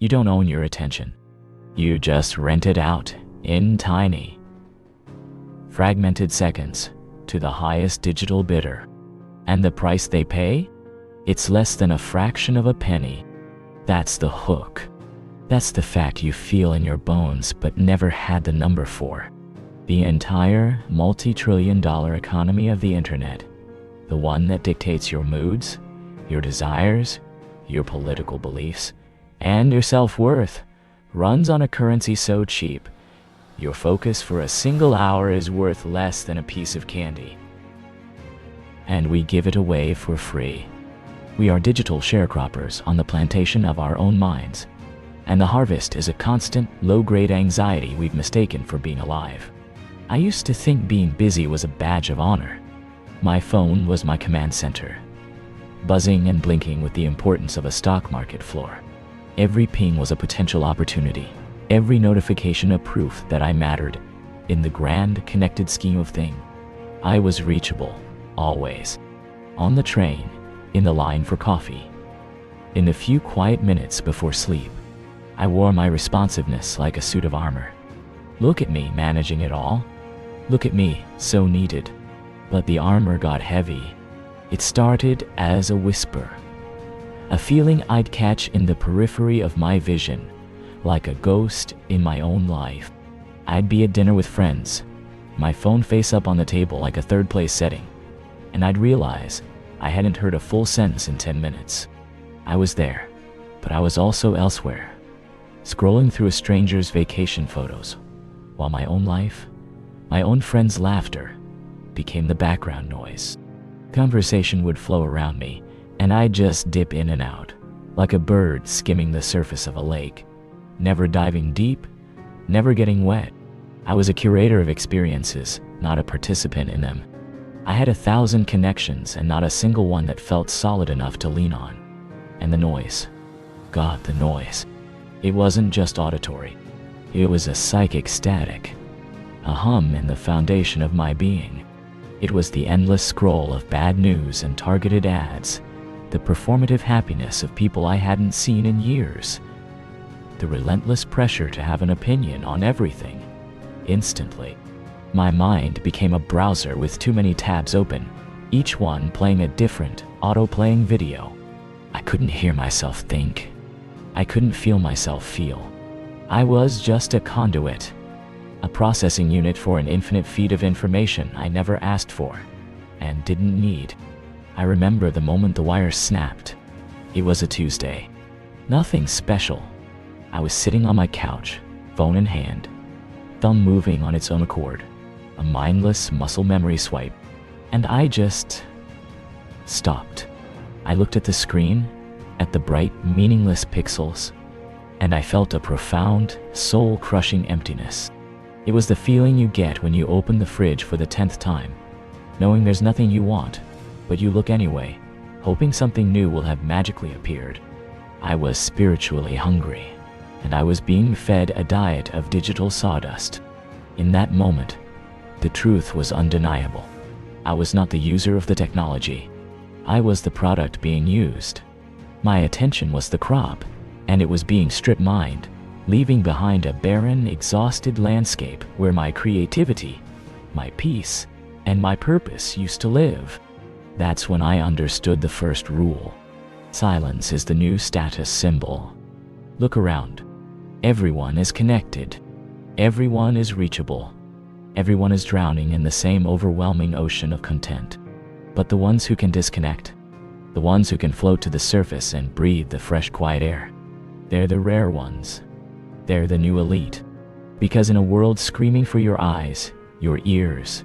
You don't own your attention. You just rent it out in tiny, fragmented seconds to the highest digital bidder. And the price they pay? It's less than a fraction of a penny. That's the hook. That's the fact you feel in your bones but never had the number for. The entire multi-trillion-dollar economy of the internet, the one that dictates your moods, your desires, your political beliefs, and your self-worth, runs on a currency so cheap, your focus for a single hour is worth less than a piece of candy. And we give it away for free. We are digital sharecroppers on the plantation of our own minds, and the harvest is a constant, low-grade anxiety we've mistaken for being alive. I used to think being busy was a badge of honor. My phone was my command center, buzzing and blinking with the importance of a stock market floor. Every ping was a potential opportunity, every notification a proof that I mattered in the grand, connected scheme of things. I was reachable, always. On the train, in the line for coffee, in the few quiet minutes before sleep. I wore my responsiveness like a suit of armor. Look at me managing it all. Look at me, so needed. But the armor got heavy. It started as a whisper, a feeling I'd catch in the periphery of my vision, like a ghost in my own life. I'd be at dinner with friends, my phone face up on the table like a third-place setting, and I'd realize I hadn't heard a full sentence in 10 minutes. I was there, but I was also elsewhere, scrolling through a stranger's vacation photos, while my own life, my own friends' laughter, became the background noise. Conversation would flow around me, and I'd just dip in and out, like a bird skimming the surface of a lake, never diving deep, never getting wet. I was a curator of experiences, not a participant in them. I had 1,000 connections and not a single one that felt solid enough to lean on. And the noise. God, the noise. It wasn't just auditory. It was a psychic static, a hum in the foundation of my being. It was the endless scroll of bad news and targeted ads, the performative happiness of people I hadn't seen in years, the relentless pressure to have an opinion on everything, instantly. My mind became a browser with too many tabs open, each one playing a different, auto-playing video. I couldn't hear myself think. I couldn't feel myself feel. I was just a conduit, a processing unit for an infinite feed of information I never asked for and didn't need. I remember the moment the wire snapped. It was a Tuesday. Nothing special. I was sitting on my couch, phone in hand, thumb moving on its own accord, a mindless muscle memory swipe, and I just stopped. I looked at the screen, at the bright, meaningless pixels, and I felt a profound, soul-crushing emptiness. It was the feeling you get when you open the fridge for the 10th time, knowing there's nothing you want, but you look anyway, hoping something new will have magically appeared. I was spiritually hungry, and I was being fed a diet of digital sawdust. In that moment, the truth was undeniable. I was not the user of the technology. I was the product being used. My attention was the crop, and it was being strip-mined, leaving behind a barren, exhausted landscape where my creativity, my peace, and my purpose used to live. That's when I understood the first rule. Silence is the new status symbol. Look around. Everyone is connected. Everyone is reachable. Everyone is drowning in the same overwhelming ocean of content. But the ones who can disconnect, the ones who can float to the surface and breathe the fresh, quiet air, they're the rare ones. They're the new elite. Because in a world screaming for your eyes, your ears,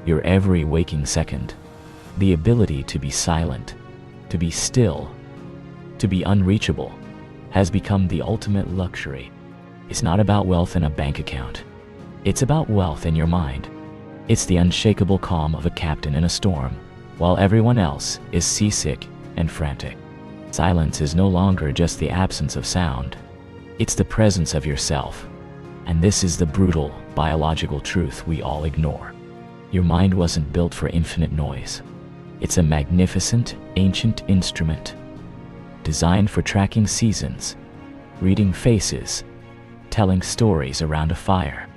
your every waking second, the ability to be silent, to be still, to be unreachable, has become the ultimate luxury. It's not about wealth in a bank account. It's about wealth in your mind. It's the unshakable calm of a captain in a storm, while everyone else is seasick and frantic. Silence is no longer just the absence of sound. It's the presence of yourself. And this is the brutal, biological truth we all ignore. Your mind wasn't built for infinite noise. It's a magnificent, ancient instrument, designed for tracking seasons, reading faces, telling stories around a fire.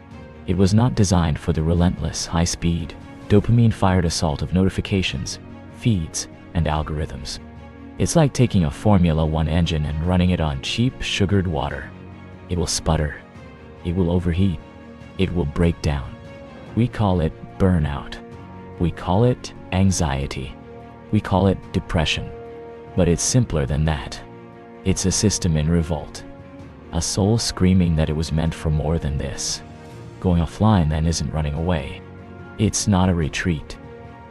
It was not designed for the relentless, high-speed, dopamine-fired assault of notifications, feeds, and algorithms. It's like taking a Formula One engine and running it on cheap, sugared water. It will sputter. It will overheat. It will break down. We call it burnout. We call it anxiety. We call it depression. But it's simpler than that. It's a system in revolt. A soul screaming that it was meant for more than this. Going offline then isn't running away. It's not a retreat.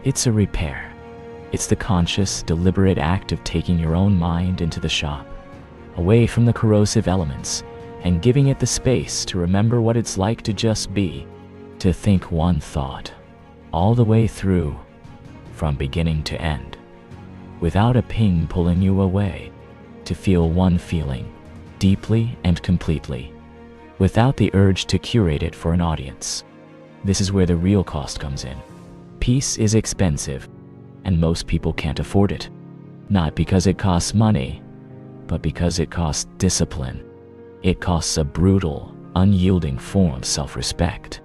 It's a repair. It's the conscious, deliberate act of taking your own mind into the shop, away from the corrosive elements, and giving it the space to remember what it's like to just be, to think one thought, all the way through, from beginning to end, without a ping pulling you away, to feel one feeling, deeply and completely, without the urge to curate it for an audience. This is where the real cost comes in. Peace is expensive, and most people can't afford it. Not because it costs money, but because it costs discipline. It costs a brutal, unyielding form of self-respect.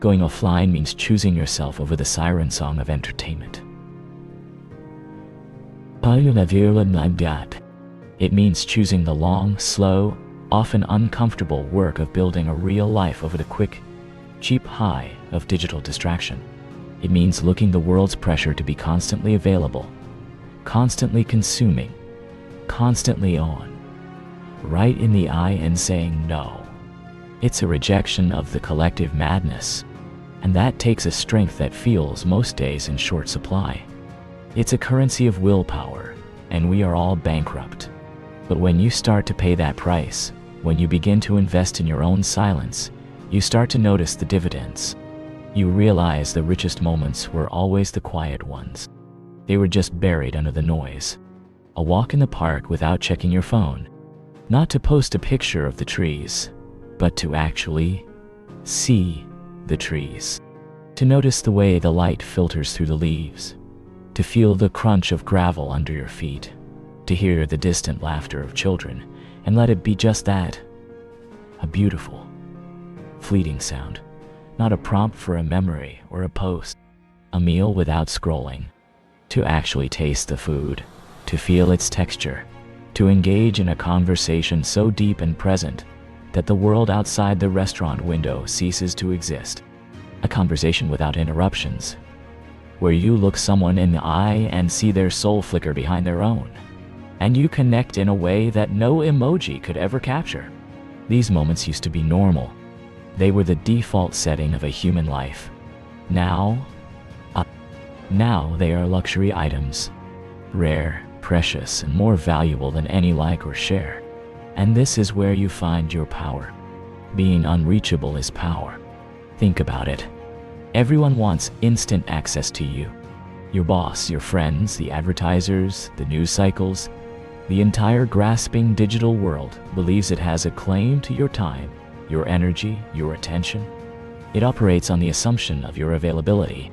Going offline means choosing yourself over the siren song of entertainment. It means choosing the long, slow, often uncomfortable work of building a real life over the quick, cheap high of digital distraction. It means looking the world's pressure to be constantly available, constantly consuming, constantly on, right in the eye and saying no. It's a rejection of the collective madness, and that takes a strength that feels most days in short supply. It's a currency of willpower, and we are all bankrupt. But when you start to pay that price, when you begin to invest in your own silence, you start to notice the dividends. You realize the richest moments were always the quiet ones. They were just buried under the noise. A walk in the park without checking your phone. Not to post a picture of the trees, but to actually see the trees. To notice the way the light filters through the leaves. To feel the crunch of gravel under your feet. To hear the distant laughter of children, and let it be just that. A beautiful, fleeting sound. Not a prompt for a memory or a post. A meal without scrolling. To actually taste the food. To feel its texture. To engage in a conversation so deep and present that the world outside the restaurant window ceases to exist. A conversation without interruptions, where you look someone in the eye and see their soul flicker behind their own, and you connect in a way that no emoji could ever capture. These moments used to be normal. They were the default setting of a human life. Now they are luxury items, rare, precious, and more valuable than any like or share. And this is where you find your power. Being unreachable is power. Think about it. Everyone wants instant access to you. Your boss, your friends, the advertisers, the news cycles. The entire grasping digital world believes it has a claim to your time, your energy, your attention. It operates on the assumption of your availability.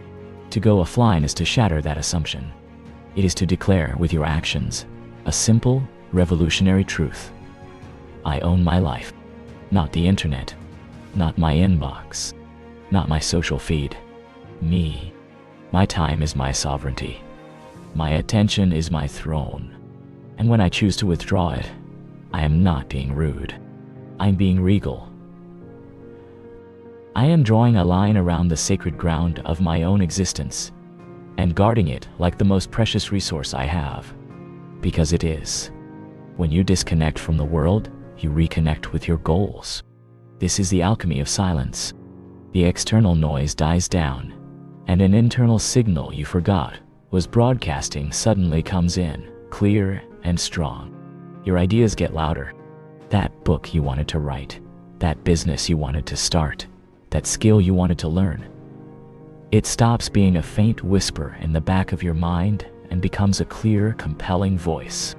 To go offline is to shatter that assumption. It is to declare with your actions a simple, revolutionary truth. I own my life, not the internet, not my inbox, not my social feed. Me. My time is my sovereignty. My attention is my throne. And when I choose to withdraw it, I am not being rude. I'm being regal. I am drawing a line around the sacred ground of my own existence and guarding it like the most precious resource I have, because it is. When you disconnect from the world, you reconnect with your goals. This is the alchemy of silence. The external noise dies down, and an internal signal you forgot was broadcasting suddenly comes in, clear and strong. Your ideas get louder. That book you wanted to write, that business you wanted to start, that skill you wanted to learn. It stops being a faint whisper in the back of your mind and becomes a clear, compelling voice.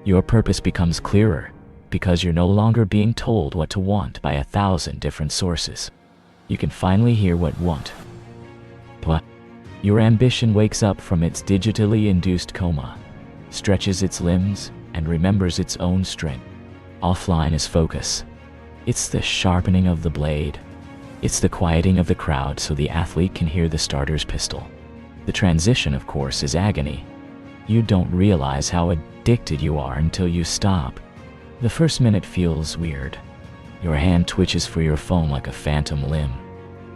Your purpose becomes clearer because you're no longer being told what to want by 1,000 different sources. You can finally hear what you want. But your ambition wakes up from its digitally induced coma, stretches its limbs, and remembers its own strength. Offline is focus. It's the sharpening of the blade. It's the quieting of the crowd so the athlete can hear the starter's pistol. The transition, of course, is agony. You don't realize how addicted you are until you stop. The first minute feels weird. Your hand twitches for your phone like a phantom limb.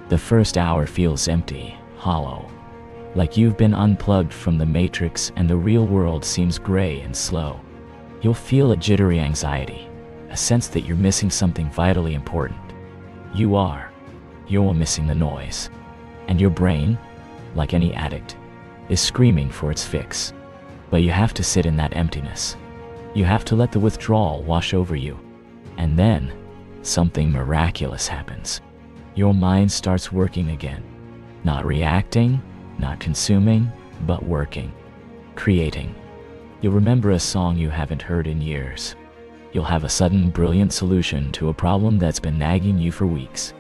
The first hour feels empty, hollow, like you've been unplugged from the matrix and the real world seems gray and slow. You'll feel a jittery anxiety, a sense that you're missing something vitally important. You're missing the noise. And your brain, like any addict, is screaming for its fix. But you have to sit in that emptiness. You have to let the withdrawal wash over you. And then, something miraculous happens. Your mind starts working again. Not reacting, not consuming, but working. Creating. You'll remember a song you haven't heard in years. You'll have a sudden brilliant solution to a problem that's been nagging you for weeks.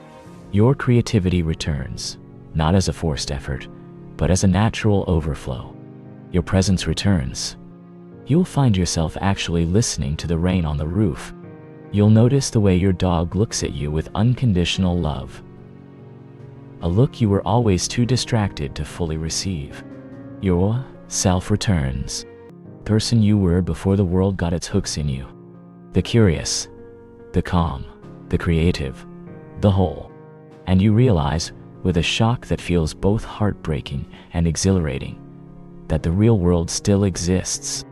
Your creativity returns, not as a forced effort, but as a natural overflow. Your presence returns. You'll find yourself actually listening to the rain on the roof. You'll notice the way your dog looks at you with unconditional love. A look you were always too distracted to fully receive. Your self returns. Person you were before the world got its hooks in you. The curious, the calm, the creative, the whole. And you realize, with a shock that feels both heartbreaking and exhilarating, that the real world still exists.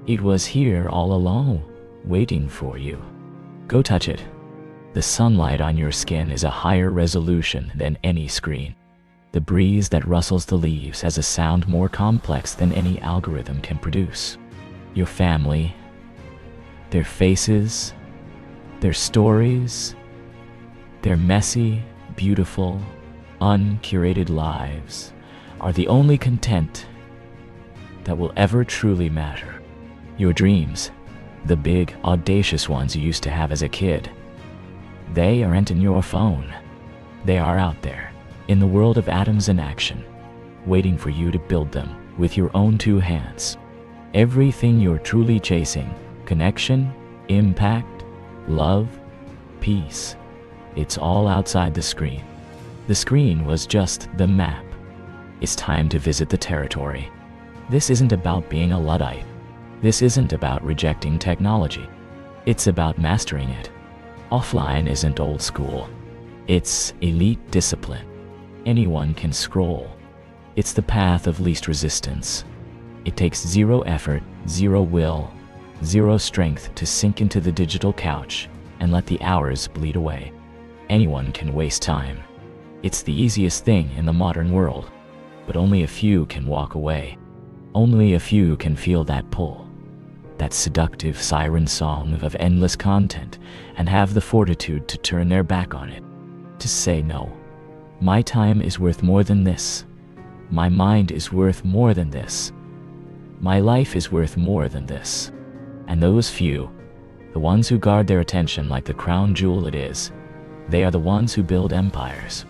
It was here all along, waiting for you. Go touch it. The sunlight on your skin is a higher resolution than any screen. The breeze that rustles the leaves has a sound more complex than any algorithm can produce. Your family, their faces, their stories, their messy, beautiful, uncurated lives are the only content that will ever truly matter. Your dreams, the big, audacious ones you used to have as a kid, they aren't in your phone. They are out there, in the world of atoms in action, waiting for you to build them with your own two hands. Everything you're truly chasing, connection, impact, love, peace, it's all outside the screen. The screen was just the map. It's time to visit the territory. This isn't about being a Luddite. This isn't about rejecting technology. It's about mastering it. Offline isn't old school. It's elite discipline. Anyone can scroll. It's the path of least resistance. It takes zero effort, zero will, zero strength to sink into the digital couch and let the hours bleed away. Anyone can waste time. It's the easiest thing in the modern world, but only a few can walk away. Only a few can feel that pull, that seductive siren song of endless content, and have the fortitude to turn their back on it, to say no. My time is worth more than this. My mind is worth more than this. My life is worth more than this. And those few, the ones who guard their attention like the crown jewel it is, they are the ones who build empires.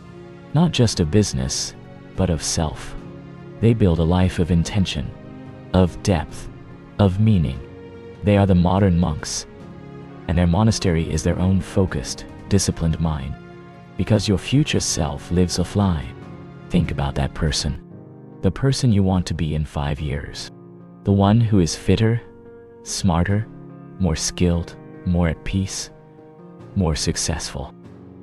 Not just of business, but of self. They build a life of intention, of depth, of meaning. They are the modern monks, and their monastery is their own focused, disciplined mind. Because your future self lives offline. Think about that person. The person you want to be in 5 years. The one who is fitter, smarter, more skilled, more at peace, more successful.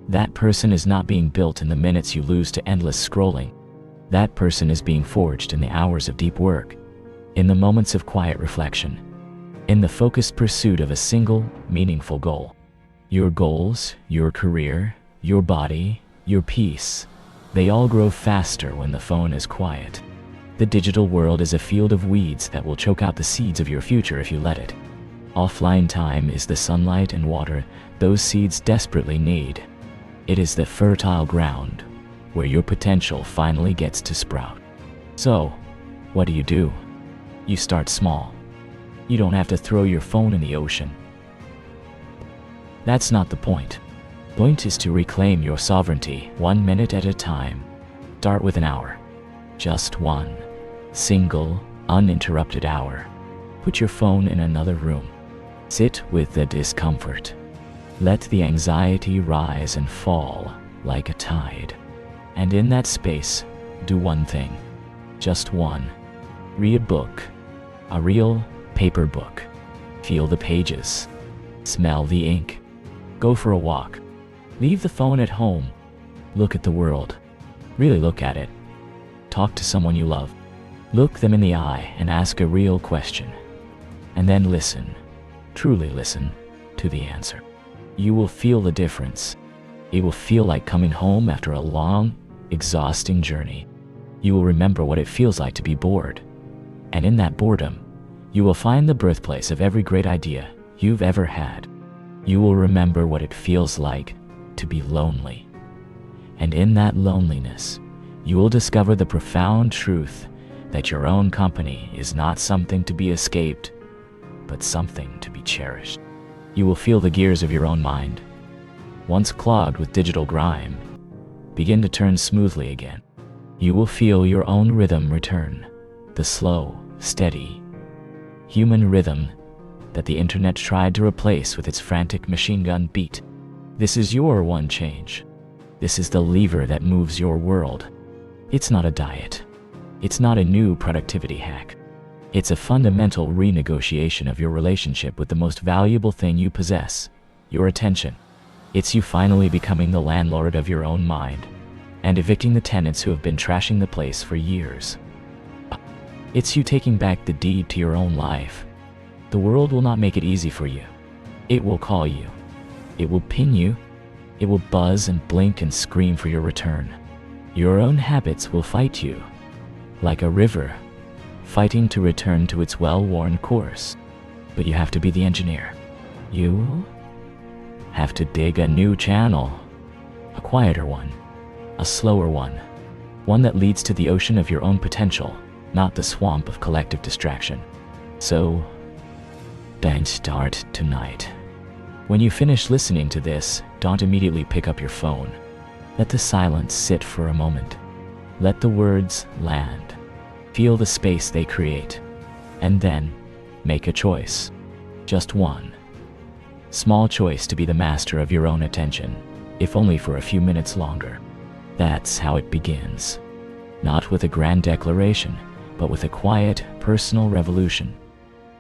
That person is not being built in the minutes you lose to endless scrolling. That person is being forged in the hours of deep work, in the moments of quiet reflection, in the focused pursuit of a single, meaningful goal. Your goals, your career, your body, your peace, they all grow faster when the phone is quiet. The digital world is a field of weeds that will choke out the seeds of your future if you let it. Offline time is the sunlight and water those seeds desperately need. It is the fertile ground where your potential finally gets to sprout. So, what do? You start small. You don't have to throw your phone in the ocean. That's not the point. Point is to reclaim your sovereignty 1 minute at a time. Start with an hour. Just one single, uninterrupted hour. Put your phone in another room. Sit with the discomfort. Let the anxiety rise and fall like a tide. And in that space, do one thing. Just one. Read a book. A real paper book. Feel the pages. Smell the ink. Go for a walk. Leave the phone at home. Look at the world. Really look at it. Talk to someone you love. Look them in the eye and ask a real question. And then listen, truly listen, to the answer. You will feel the difference. It will feel like coming home after a long, exhausting journey. You will remember what it feels like to be bored. And in that boredom, you will find the birthplace of every great idea you've ever had. You will remember what it feels like to be lonely. And in that loneliness, you will discover the profound truth that your own company is not something to be escaped, but something to be cherished. You will feel the gears of your own mind, once clogged with digital grime, begin to turn smoothly again. You will feel your own rhythm return, the slow, steady, human rhythm that the internet tried to replace with its frantic machine gun beat. This is your one change. This is the lever that moves your world. It's not a diet. It's not a new productivity hack. It's a fundamental renegotiation of your relationship with the most valuable thing you possess, your attention. It's you finally becoming the landlord of your own mind and evicting the tenants who have been trashing the place for years. It's you taking back the deed to your own life. The world will not make it easy for you. It will call you. It will ping you. It will buzz and blink and scream for your return. Your own habits will fight you, like a river, fighting to return to its well-worn course. But you have to be the engineer. You have to dig a new channel, a quieter one, a slower one that leads to the ocean of your own potential, not the swamp of collective distraction. So, don't start tonight. When you finish listening to this, don't immediately pick up your phone. Let the silence sit for a moment. Let the words land. Feel the space they create. And then, make a choice. Just one. Small choice to be the master of your own attention, if only for a few minutes longer. That's how it begins. Not with a grand declaration, but with a quiet, personal revolution.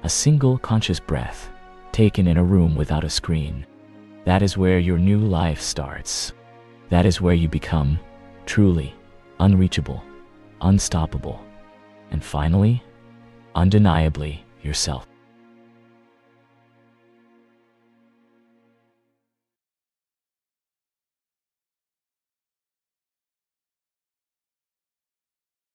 A single conscious breath, taken in a room without a screen. That is where your new life starts. That is where you become truly unreachable, unstoppable, and finally, undeniably yourself.